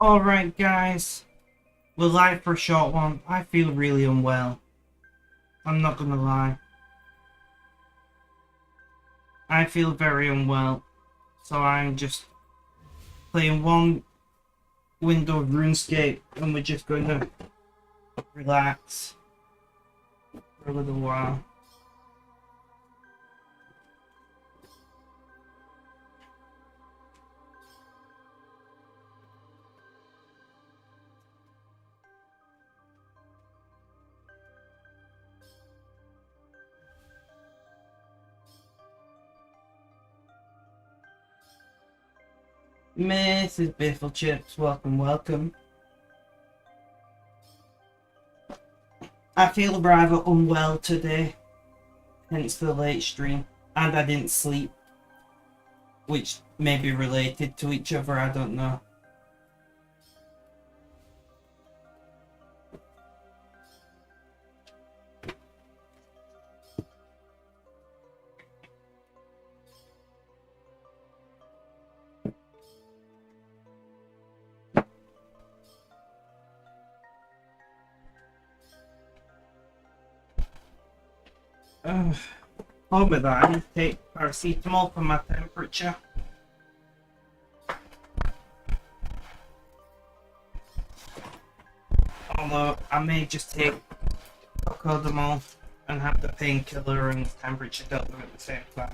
Alright guys, we're live for a short one. I feel really unwell. I'm not gonna lie. I feel very unwell. So I'm just playing one window of RuneScape and we're just gonna relax for a little while. Mrs. Biffle Chips, welcome. I feel rather unwell today, hence the late stream, and I didn't sleep, which may be related to each other, I don't know. Hold with that, I need to take paracetamol for my temperature. Although I may just take cocodamol and have the painkiller and temperature dealt with at the same time.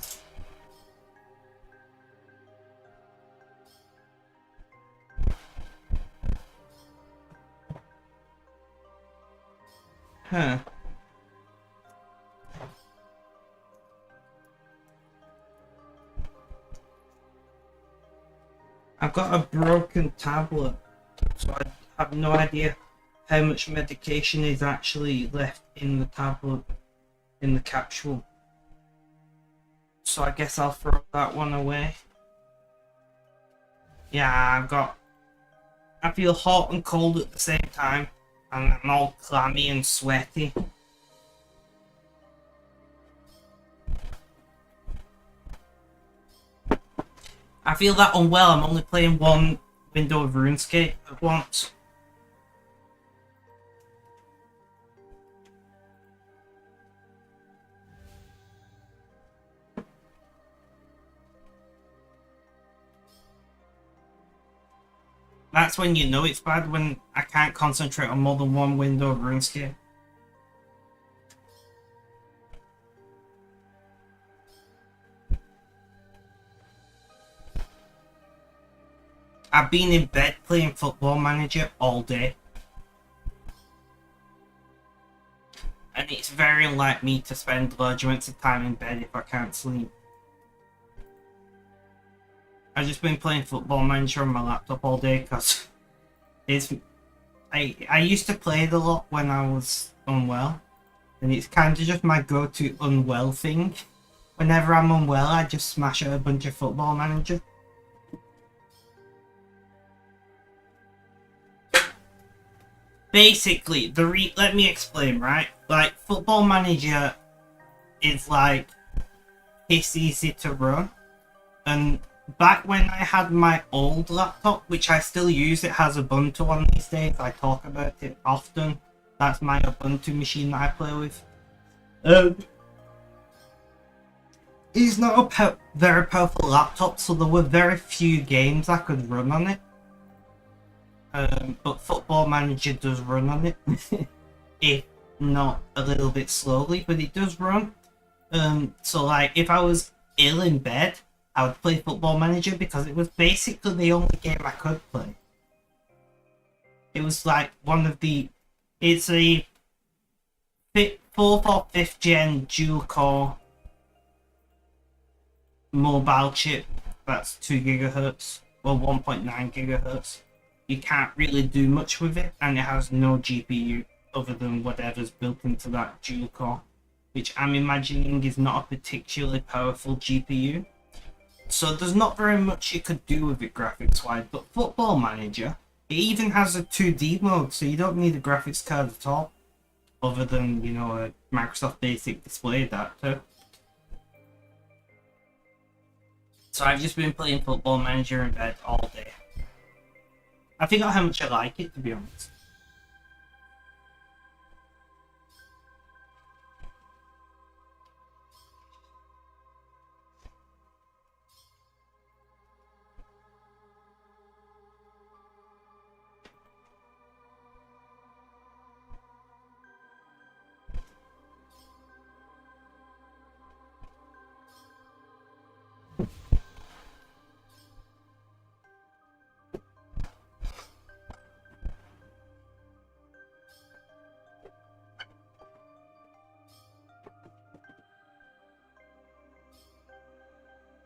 Huh. I've got a broken tablet, so I have no idea how much medication is actually left in the tablet, in the capsule. So I guess I'll throw that one away. Yeah, I feel hot and cold at the same time, and I'm all clammy and sweaty. I feel that unwell. I'm only playing one window of RuneScape at once. That's when you know it's bad, when I can't concentrate on more than one window of RuneScape. I've been in bed playing Football Manager all day. And it's very unlike me to spend large amounts of time in bed if I can't sleep. I've just been playing Football Manager on my laptop all day because I used to play it a lot when I was unwell. And it's kind of just my go-to unwell thing. Whenever I'm unwell, I just smash out a bunch of Football Manager. Basically, let me explain, right? Like, Football Manager is like piss easy to run, and back when I had my old laptop, which I still use, it has Ubuntu on these days. I talk about it often. That's my Ubuntu machine that I play with. It's not a very powerful laptop, so there were very few games I could run on it. But Football Manager does run on it, if not a little bit slowly, but it does run. So like, if I was ill in bed, I would play Football Manager because it was basically the only game I could play. It was like it's a 4th or 5th gen dual core mobile chip that's 2 gigahertz or 1.9 gigahertz. You can't really do much with it, and it has no GPU other than whatever's built into that dual core, which I'm imagining is not a particularly powerful GPU. So there's not very much you could do with it graphics wise, but Football Manager, it even has a 2D mode, so you don't need a graphics card at all, other than, you know, a Microsoft Basic display adapter. So I've just been playing Football Manager in bed all day. I forgot how much I like it, to be honest.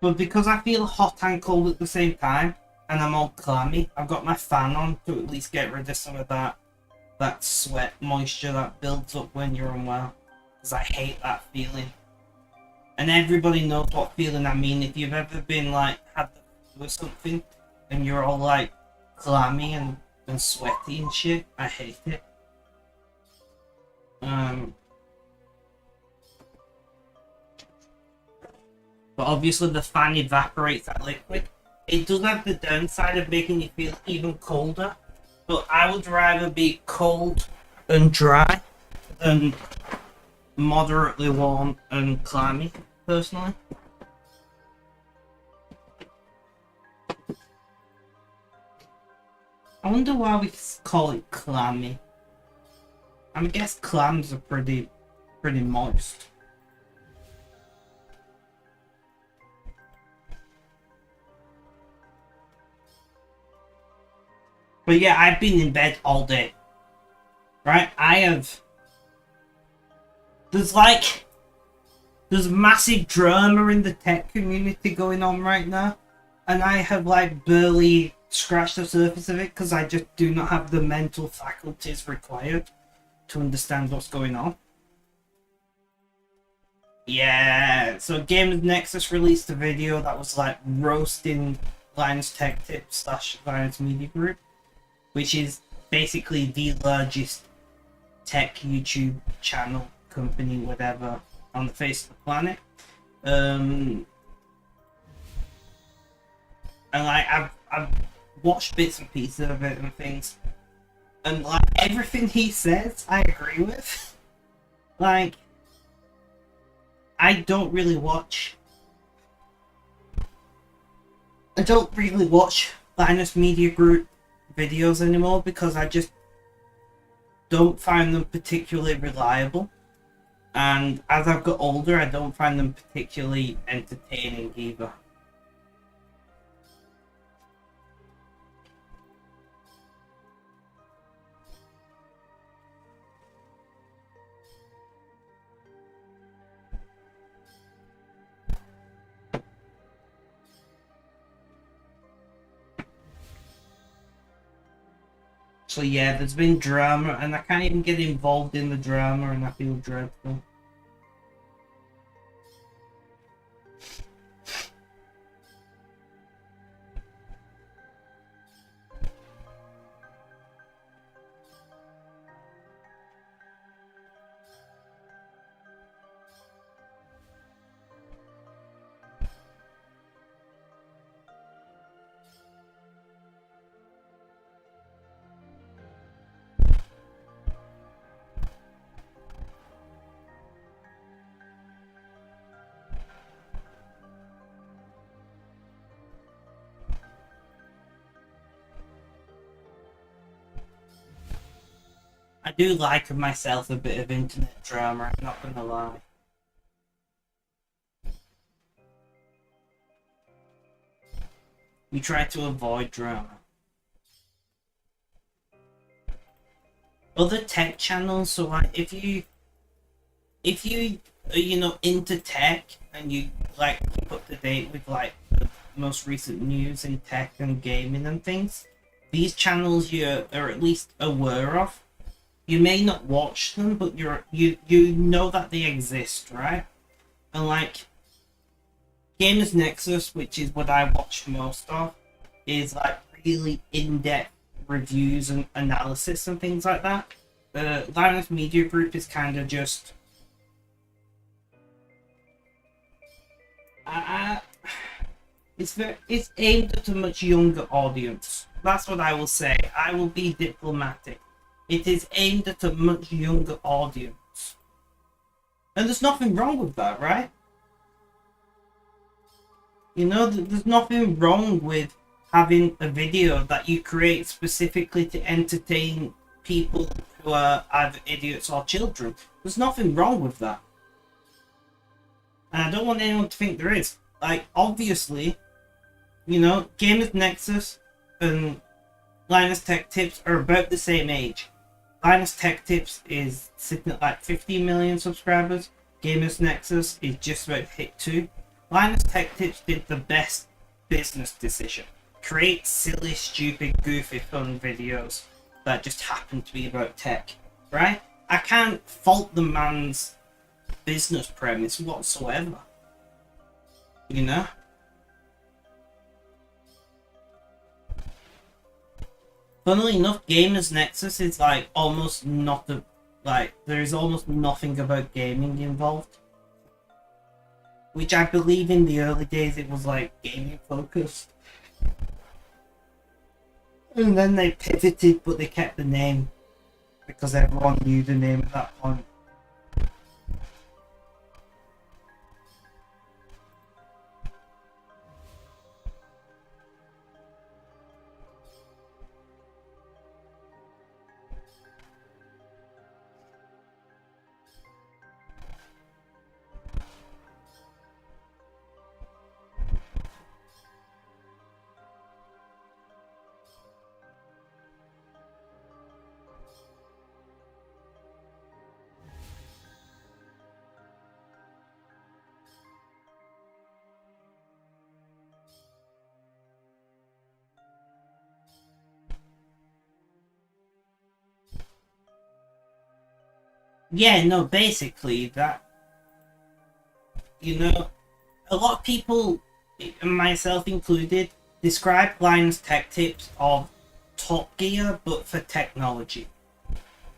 But because I feel hot and cold at the same time, and I'm all clammy, I've got my fan on to at least get rid of some of that sweat moisture that builds up when you're unwell. Because I hate that feeling. And everybody knows what feeling I mean. If you've ever been like had the flu or something and you're all like clammy and sweaty and shit, I hate it. But obviously the fan evaporates that liquid. It does have the downside of making you feel even colder, but I would rather be cold and dry than moderately warm and clammy, personally. I wonder why we call it clammy. I guess clams are pretty moist. But yeah, I've been in bed all day. Right? There's massive drama in the tech community going on right now. And I have like barely scratched the surface of it because I just do not have the mental faculties required to understand what's going on. Yeah, so Games Nexus released a video that was like roasting Linus Tech Tips / Linus Media Group, which is basically the largest tech YouTube channel, company, whatever, on the face of the planet. And like I've watched bits and pieces of it and things, and like everything he says, I agree with. Like, I don't really watch Linus Media Group videos anymore because I just don't find them particularly reliable, and as I've got older I don't find them particularly entertaining either. So yeah, there's been drama, and I can't even get involved in the drama, and I feel dreadful. I do like myself a bit of internet drama, I'm not gonna lie. We try to avoid drama. Other tech channels, so like if you are, into tech and you like keep up to date with like the most recent news in tech and gaming and things, these channels you are at least aware of. You may not watch them, but you know that they exist, right? And like Gamers Nexus, which is what I watch most of, is like really in-depth reviews and analysis and things like that. The Linus Media Group is kind of just it's aimed at a much younger audience, That's what I will say. I will be diplomatic. It is aimed at a much younger audience. And there's nothing wrong with that, right? You know, there's nothing wrong with having a video that you create specifically to entertain people who are either idiots or children. There's nothing wrong with that. And I don't want anyone to think there is. Like, obviously, you know, Gamers Nexus and Linus Tech Tips are about the same age. Linus Tech Tips is sitting at like 15 million subscribers. Gamers Nexus is just about to hit 2. Linus Tech Tips did the best business decision. Create silly, stupid, goofy, fun videos that just happen to be about tech, right? I can't fault the man's business premise whatsoever. You know? Funnily enough, Gamers Nexus is like almost not a, like, there's almost nothing about gaming involved. Which I believe in the early days it was like gaming focused. And then they pivoted, but they kept the name because everyone knew the name at that point. Yeah, no, basically that, you know, a lot of people, myself included, describe Linus Tech Tips of Top Gear, but for technology.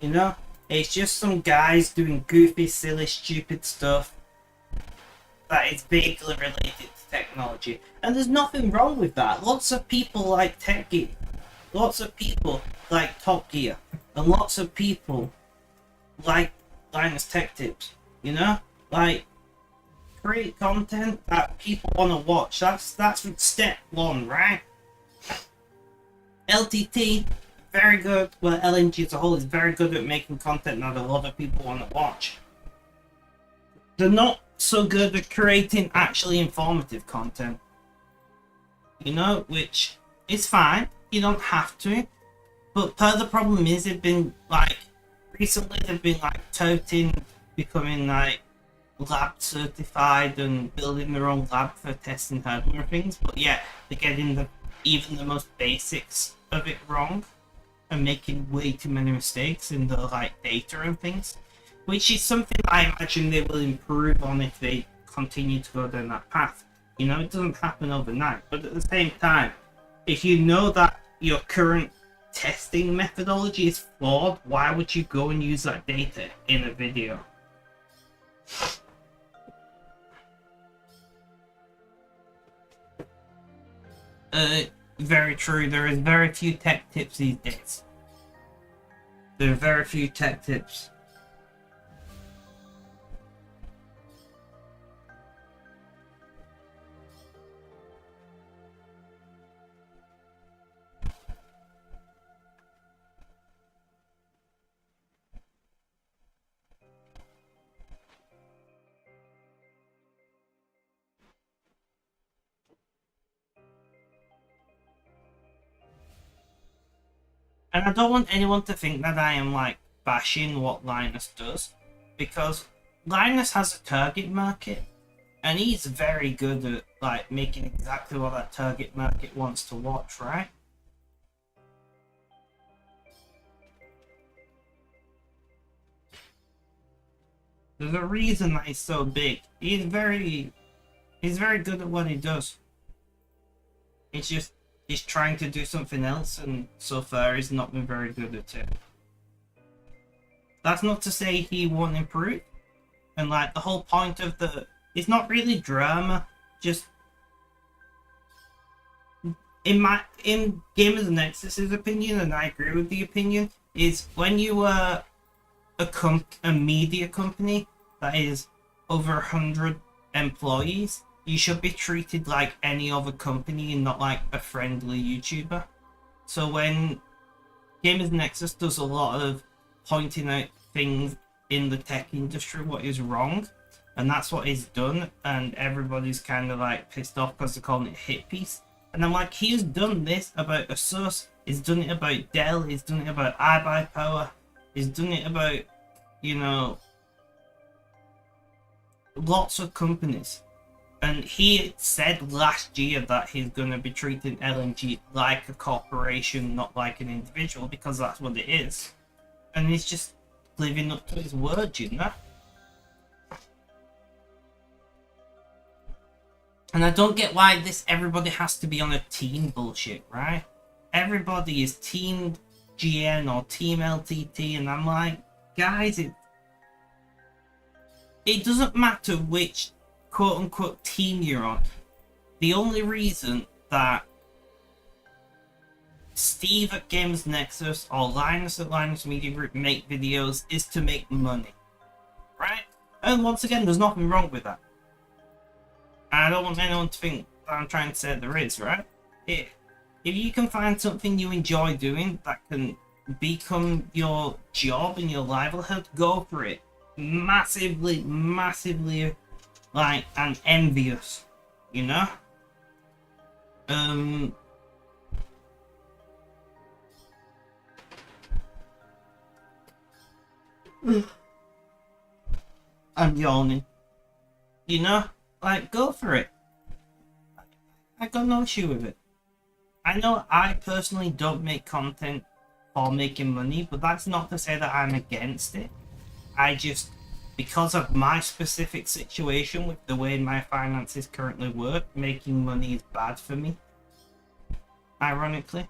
You know, it's just some guys doing goofy, silly, stupid stuff that is vaguely related to technology. And there's nothing wrong with that. Lots of people like Tech Gear. Lots of people like Top Gear. And lots of people like Linus Tech Tips, you know, like create content that people want to watch. That's step one, right? LTT, very good. Well, LNG as a whole is very good at making content that a lot of people want to watch. They're not so good at creating actually informative content, you know, which is fine. You don't have to, but part of the problem is they've been like. Recently, they've been like touting becoming like lab certified and building their own lab for testing hardware things, but yeah, they're getting even the most basics of it wrong and making way too many mistakes in the like data and things, which is something I imagine they will improve on if they continue to go down that path. You know, it doesn't happen overnight, but at the same time, if you know that your current testing methodology is flawed, why would you go and use that data in a video? Very true. There is very few tech tips these days. There are very few tech tips. And I don't want anyone to think that I am like bashing what Linus does, because Linus has a target market and he's very good at like making exactly what that target market wants to watch, right? There's a reason that he's so big. He's very good at what he does. It's just he's trying to do something else, and so far he's not been very good at it. That's not to say he won't improve. And like the whole point of it's not really drama, just in Gamers Nexus's opinion, and I agree with the opinion, is when you are a media company that is over 100 employees, you should be treated like any other company and not like a friendly YouTuber. So when Gamers Nexus does a lot of pointing out things in the tech industry what is wrong, and that's what is done, and everybody's kind of like pissed off because they're calling it hit piece. And I'm like, he's done this about Asus, he's done it about Dell, he's done it about iBuyPower, he's done it about, you know, lots of companies. And he said last year that he's going to be treating LNG like a corporation, not like an individual, because that's what it is. And he's just living up to his word, you know? And I don't get why everybody has to be on a team bullshit, right? Everybody is Team GN or Team LTT, and I'm like, guys, it doesn't matter which quote-unquote team you're on. The only reason that Steve at Games Nexus or Linus at Linus Media Group make videos is to make money, right? And once again, there's nothing wrong with that. I don't want anyone to think that I'm trying to say there is, right? If you can find something you enjoy doing that can become your job and your livelihood, go for it. Massively, like, I'm envious, you know? I'm yawning. You know? Like, go for it. I got no issue with it. I know I personally don't make content for making money, but that's not to say that I'm against it. I just, because of my specific situation with the way my finances currently work, making money is bad for me. Ironically.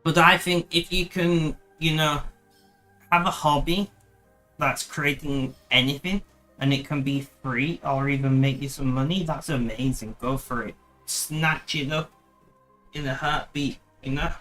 But I think if you can, you know, have a hobby that's creating anything and it can be free or even make you some money, that's amazing. Go for it. Snatch it up in a heartbeat, you know?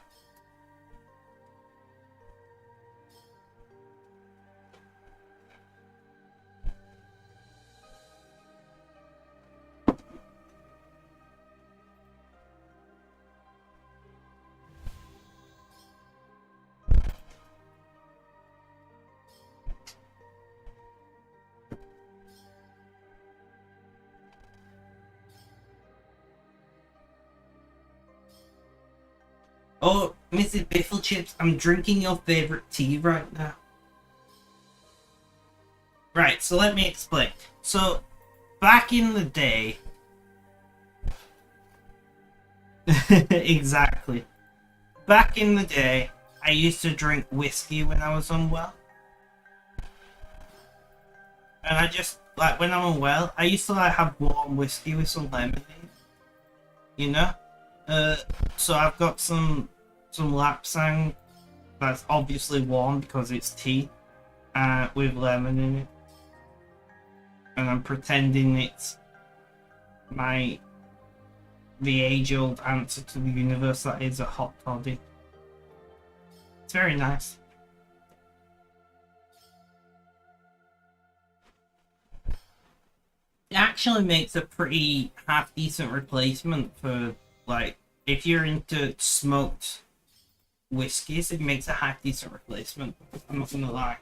Oh, Mrs. Biffle Chips, I'm drinking your favorite tea right now. Right, so let me explain. So, back in the day... Exactly. Back in the day, I used to drink whiskey when I was unwell. And I just, like, when I'm unwell, I used to, like, have warm whiskey with some lemonade. You know? So I've got some Lapsang that's obviously warm because it's tea, with lemon in it. And I'm pretending it's the age-old answer to the universe that is a hot toddy. It's very nice. It actually makes a pretty half-decent replacement for, like, if you're into smoked whiskies, it makes a half-decent replacement. I'm not gonna lie.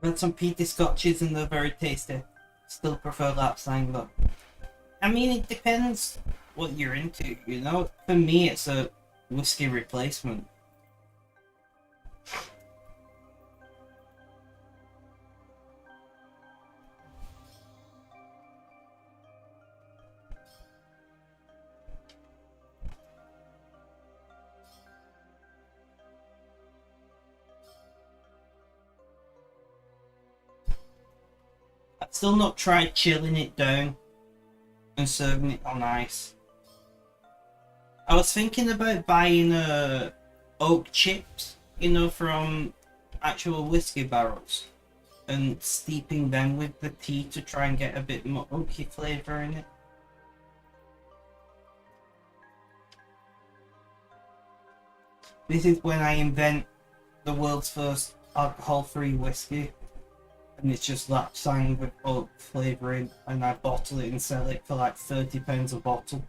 But some peaty scotches and they're very tasty. Still prefer Lapsang though. I mean, it depends what you're into, you know? For me, it's a whiskey replacement. I've still not tried chilling it down and serving it on ice. I was thinking about buying oak chips, you know, from actual whiskey barrels and steeping them with the tea to try and get a bit more oaky flavour in it. This is when I invent the world's first alcohol-free whiskey. And it's just Lapsang with oak flavouring, and I bottle it and sell it for like £30 a bottle.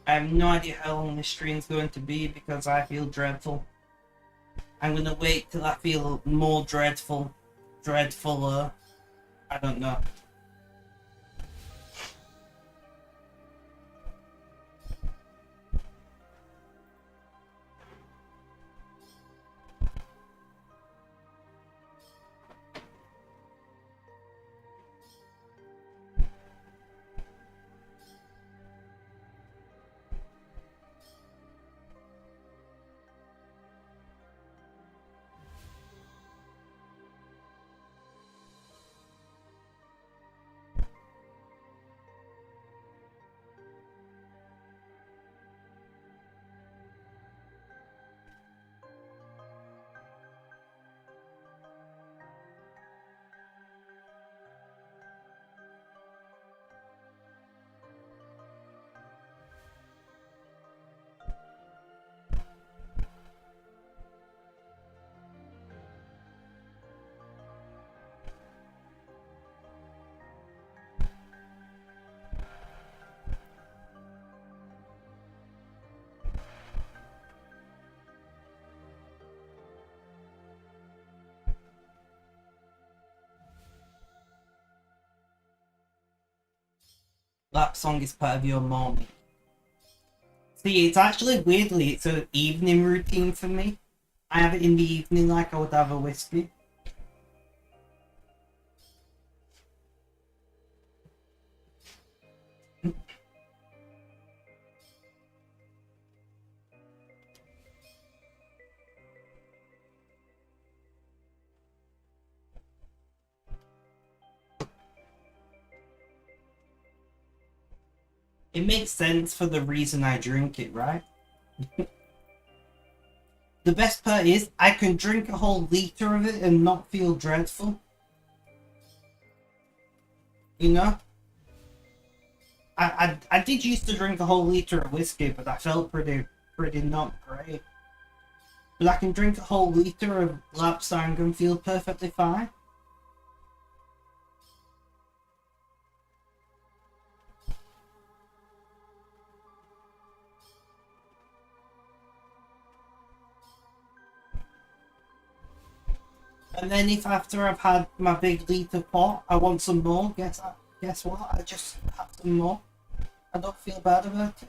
I have no idea how long this stream's going to be because I feel dreadful. I'm gonna wait till I feel more dreadfuler. I don't know. That song is part of your morning. See, it's actually weirdly, it's an evening routine for me. I have it in the evening like I would have a whiskey. It makes sense for the reason I drink it, right? The best part is, I can drink a whole litre of it and not feel dreadful. You know? I did used to drink a whole litre of whiskey, but I felt pretty not great. But I can drink a whole litre of Lapsang and feel perfectly fine. And then if after I've had my big litre pot, I want some more, guess what? I just have some more. I don't feel bad about it.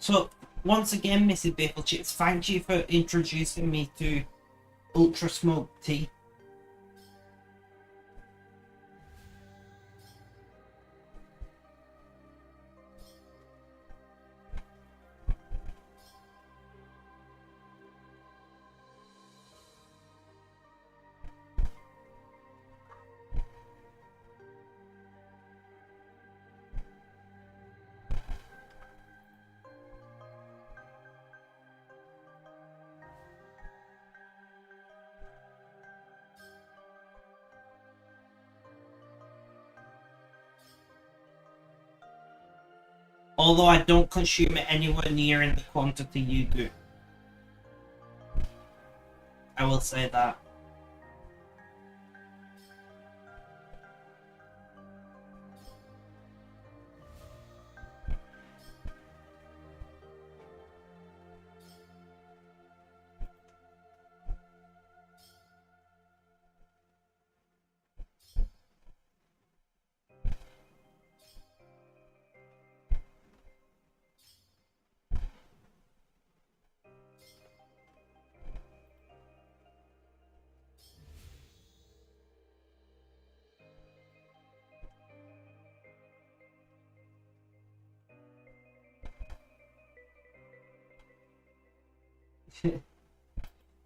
So, once again, Mrs. Bachelchips, thank you for introducing me to Ultra Smoked Tea. Although I don't consume it anywhere near in the quantity you do. I will say that.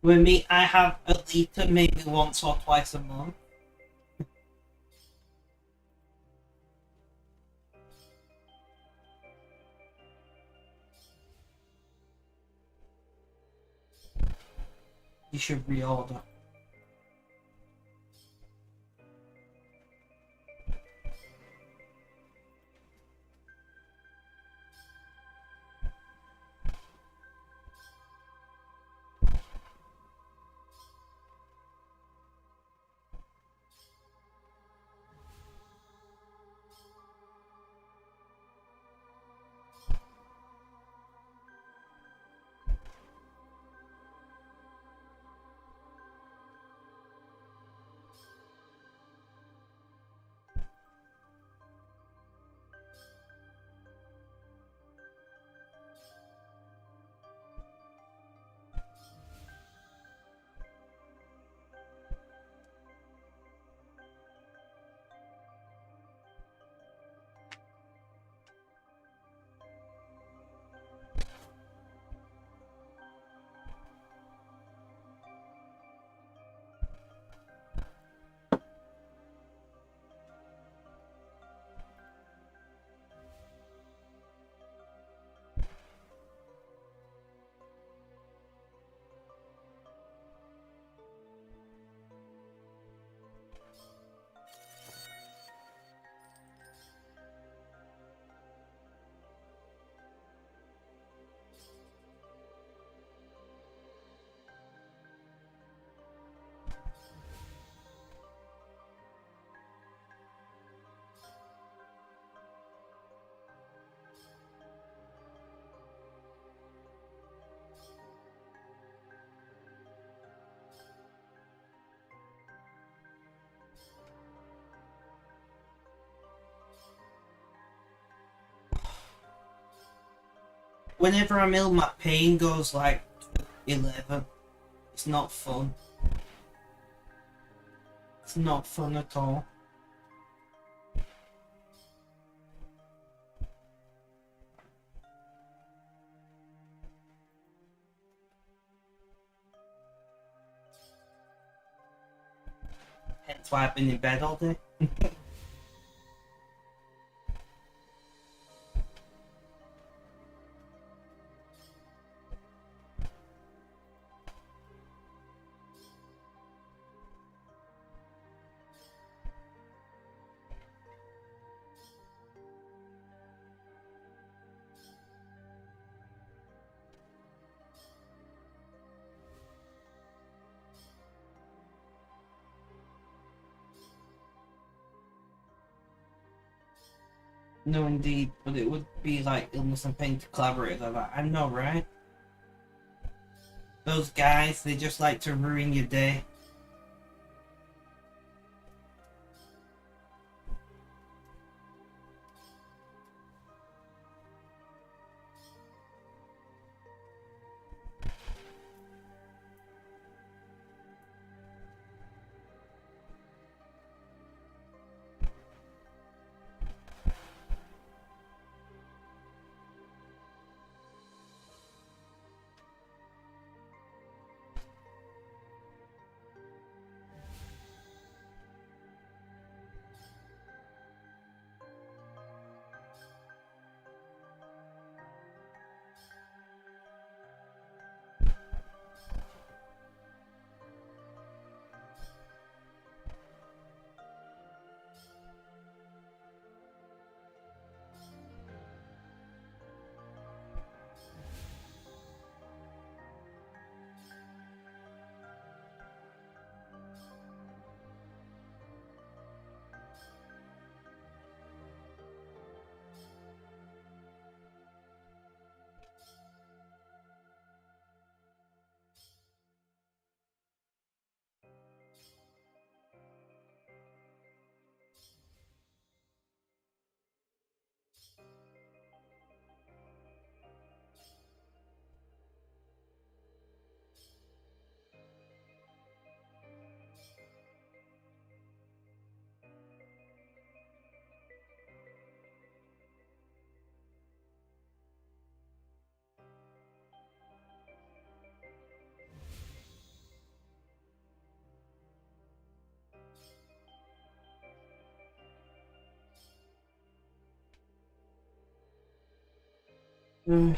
With me, I have a litre maybe once or twice a month. You should reorder. Whenever I'm ill, my pain goes like 11. It's not fun. It's not fun at all. Hence why I've been in bed all day. No, indeed, but it would be like illness and pain to collaborate like that. I know, right? Those guys, they just like to ruin your day. Mm.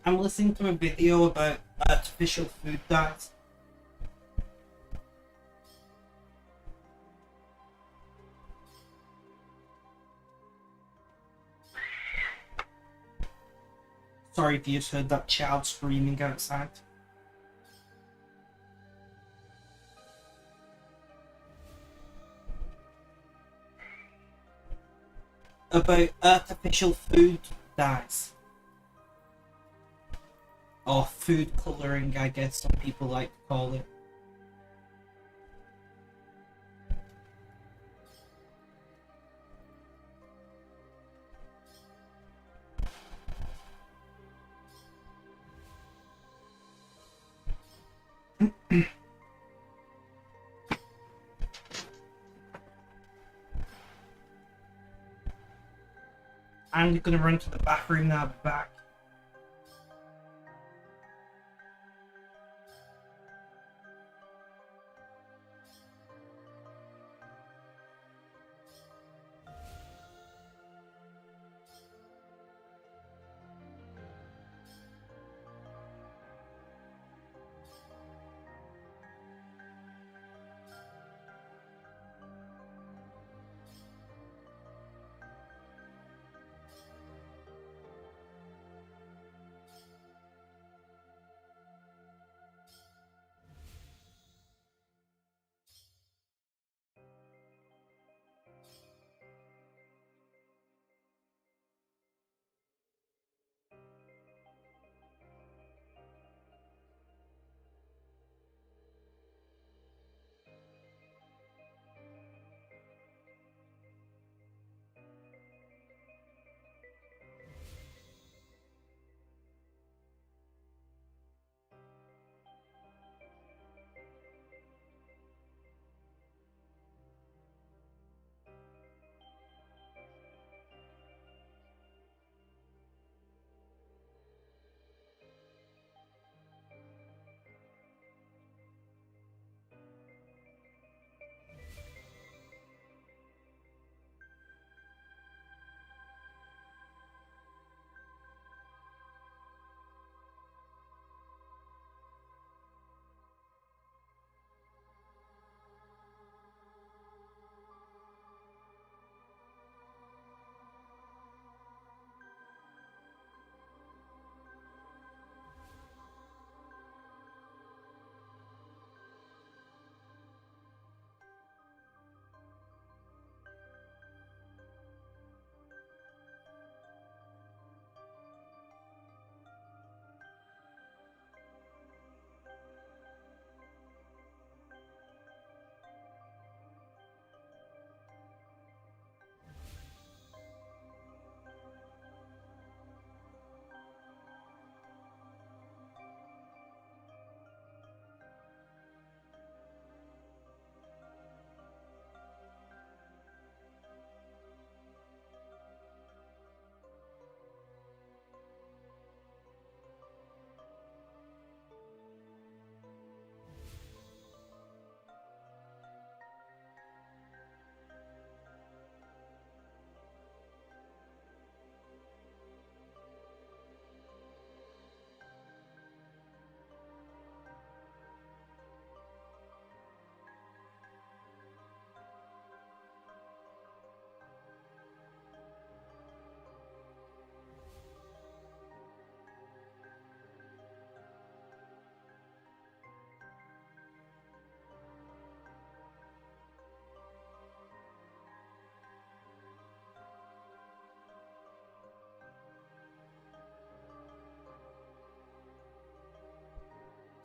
I'm listening to a video about artificial food dyes. Sorry if you just heard that child screaming outside. About artificial food dyes. Or food colouring, I guess some people like to call it. I'm gonna run to the bathroom now, I'll be back.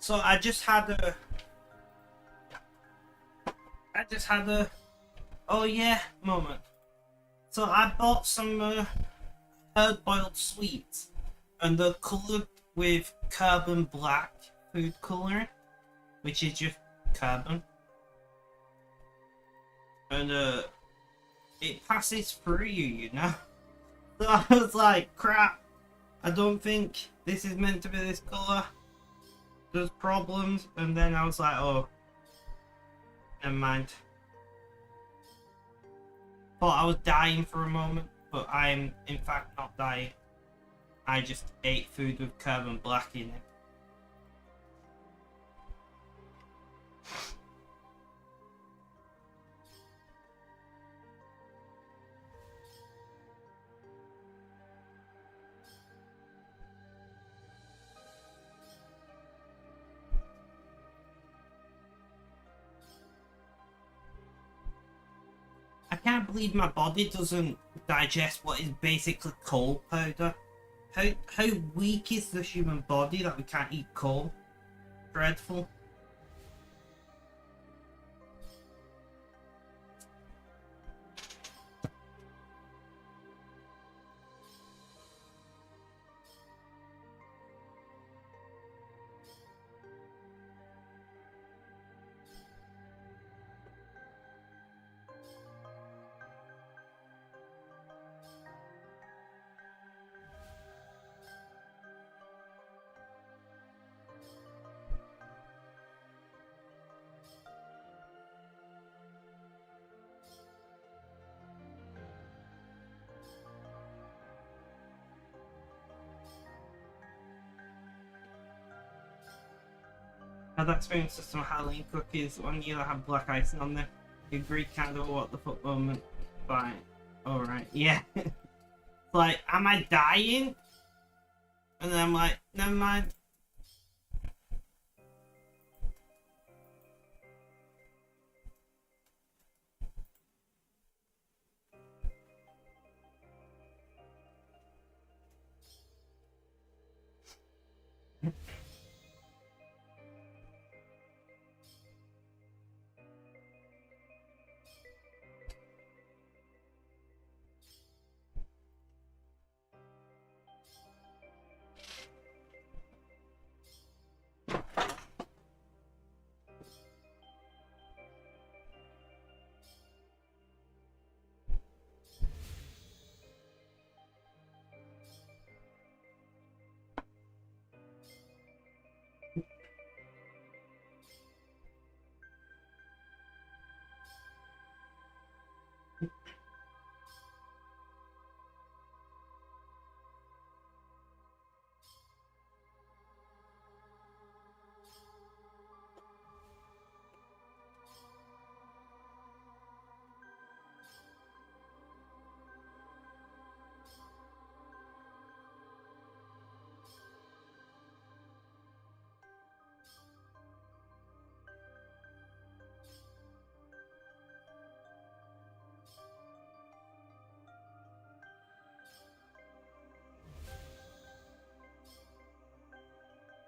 So I just had a oh yeah moment. So I bought some herb boiled sweets, and they're coloured with carbon black food colouring, which is just carbon, and it passes through you, you know. So I was like, crap, I don't think this is meant to be this colour. There's problems, and then I was like, oh, never mind. Thought I was dying for a moment, but I'm in fact not dying. I just ate food with carbon black in it. I can't believe my body doesn't digest what is basically coal powder. How weak is the human body that we can't eat coal? Dreadful. Had experience with some Halloween cookies. One year I had black icing on them. You agree kind of what the fuck moment. Fine. Alright, yeah. Like, am I dying? And then I'm like, never mind.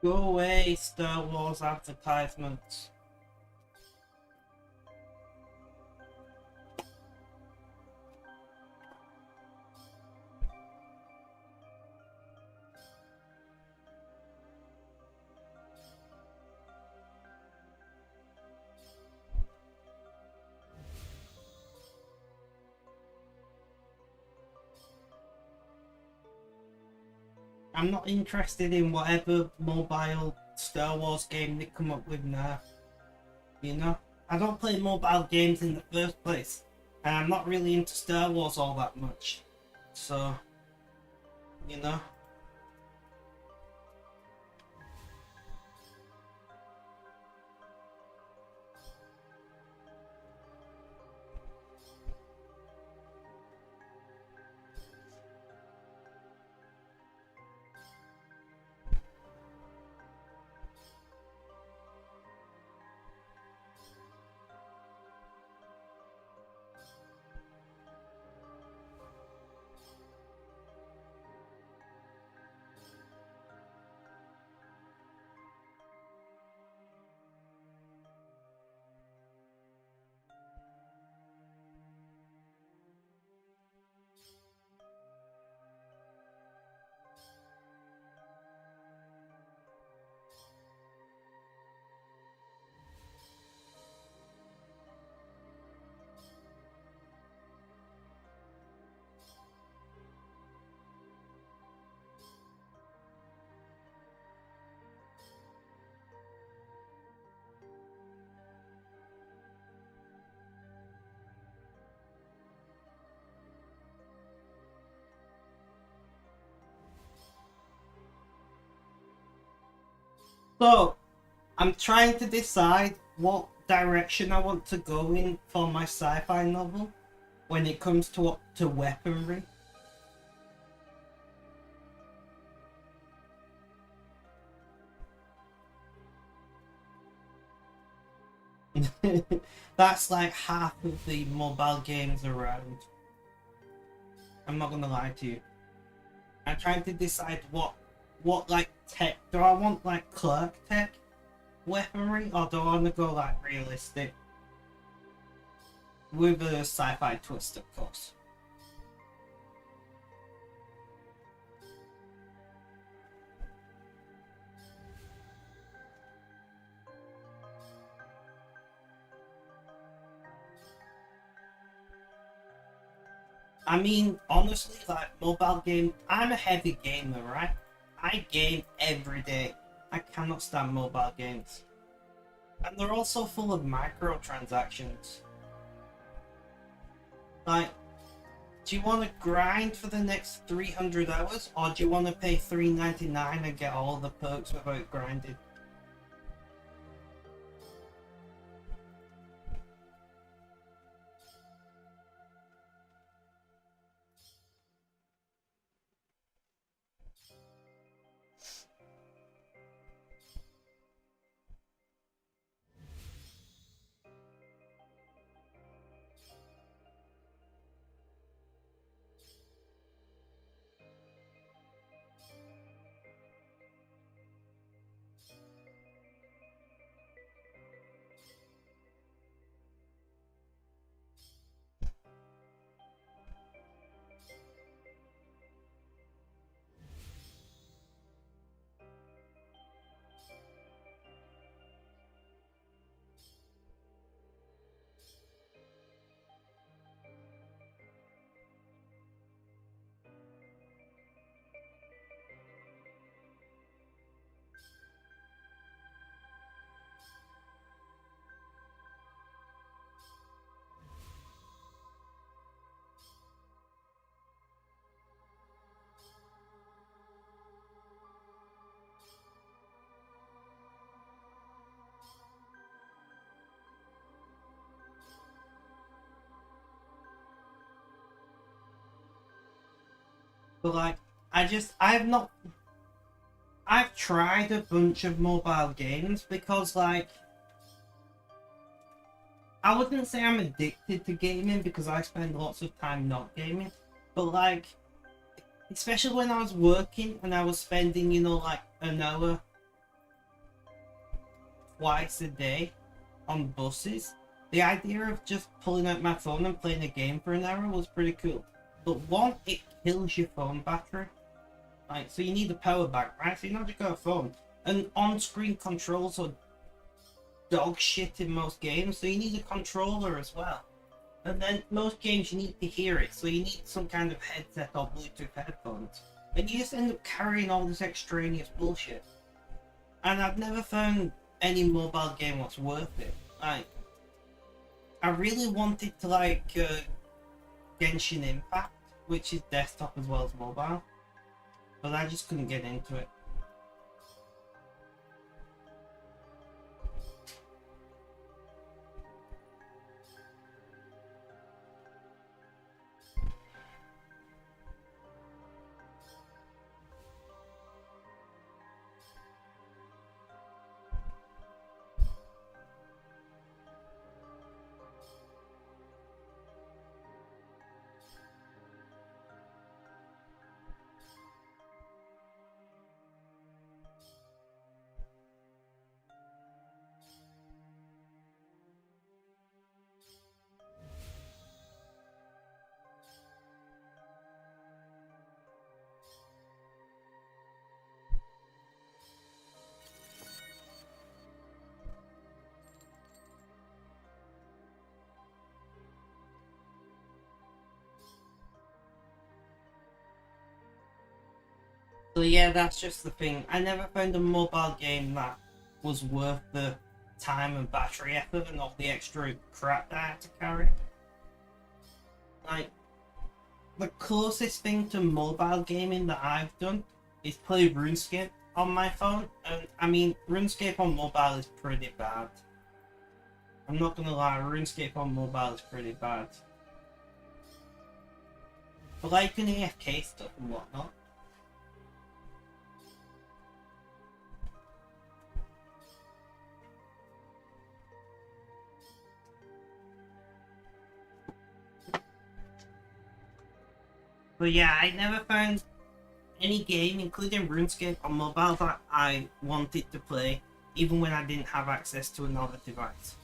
Go away, Star Wars advertisements. I'm not interested in whatever mobile Star Wars game they come up with now. You know? I don't play mobile games in the first place. And I'm not really into Star Wars all that much. So, you know? So, I'm trying to decide what direction I want to go in for my sci-fi novel when it comes to weaponry. That's like half of the mobile games around. I'm not gonna lie to you. I'm trying to decide what like tech. Do I want like clerk tech weaponry, or do I want to go like realistic with a sci-fi twist, of course? I mean, honestly, like mobile game, I'm a heavy gamer, right? I game every day. I cannot stand mobile games. And they're also full of microtransactions. Like, do you want to grind for the next 300 hours, or do you want to pay $3.99 and get all the perks without grinding? But like, I've tried a bunch of mobile games because like, I wouldn't say I'm addicted to gaming because I spend lots of time not gaming, but like, especially when I was working and I was spending, like an hour twice a day on buses, the idea of just pulling out my phone and playing a game for an hour was pretty cool. But one, it kills your phone battery. Like, so you need a power bank, right? So you're not just got a phone. And on-screen controls are dog shit in most games, so you need a controller as well. And then most games you need to hear it, so you need some kind of headset or Bluetooth headphones. And you just end up carrying all this extraneous bullshit. And I've never found any mobile game that's worth it. Like, I really wanted to like Genshin Impact, which is desktop as well as mobile, but I just couldn't get into it. So yeah, that's just the thing. I never found a mobile game that was worth the time and battery effort and all the extra crap that I had to carry. Like, the closest thing to mobile gaming that I've done is play RuneScape, on my phone, and I mean, RuneScape on mobile is pretty bad. I'm not gonna lie, RuneScape on mobile is pretty bad. But like an AFK stuff and whatnot. But yeah, I never found any game, including RuneScape on mobile, that I wanted to play, even when I didn't have access to another device.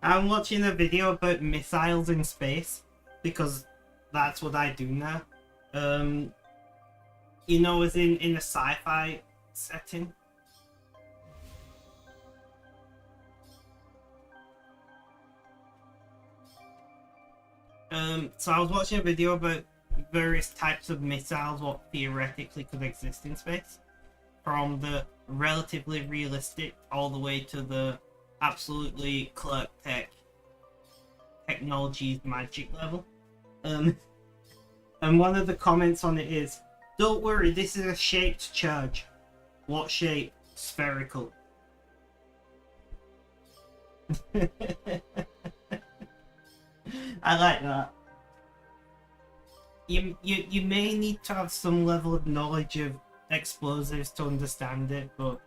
I'm watching a video about missiles in space because that's what I do now. You know, as in a sci-fi setting. So I was watching a video about various types of missiles, what theoretically could exist in space, from the relatively realistic all the way to the absolutely clerk technology's magic level. And one of the comments on it is, "Don't worry, this is a shaped charge." What shape? Spherical. I like that. You may need to have some level of knowledge of explosives to understand it, but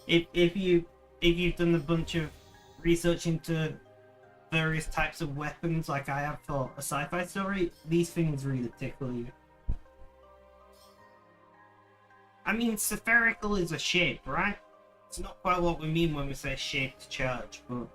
if you've done a bunch of research into various types of weapons like I have for a sci-fi story, these things really tickle you. I mean, spherical is a shape, right? It's not quite what we mean when we say shaped charge, but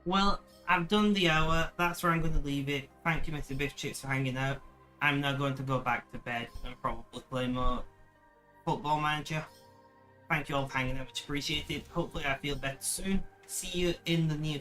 well, I've done the hour. That's where I'm going to leave it. Thank you, Mr. Biff Chicks, for hanging out. I'm now going to go back to bed and probably play more Football Manager Thank you all for hanging out, much appreciated. Hopefully I feel better soon. See you in the near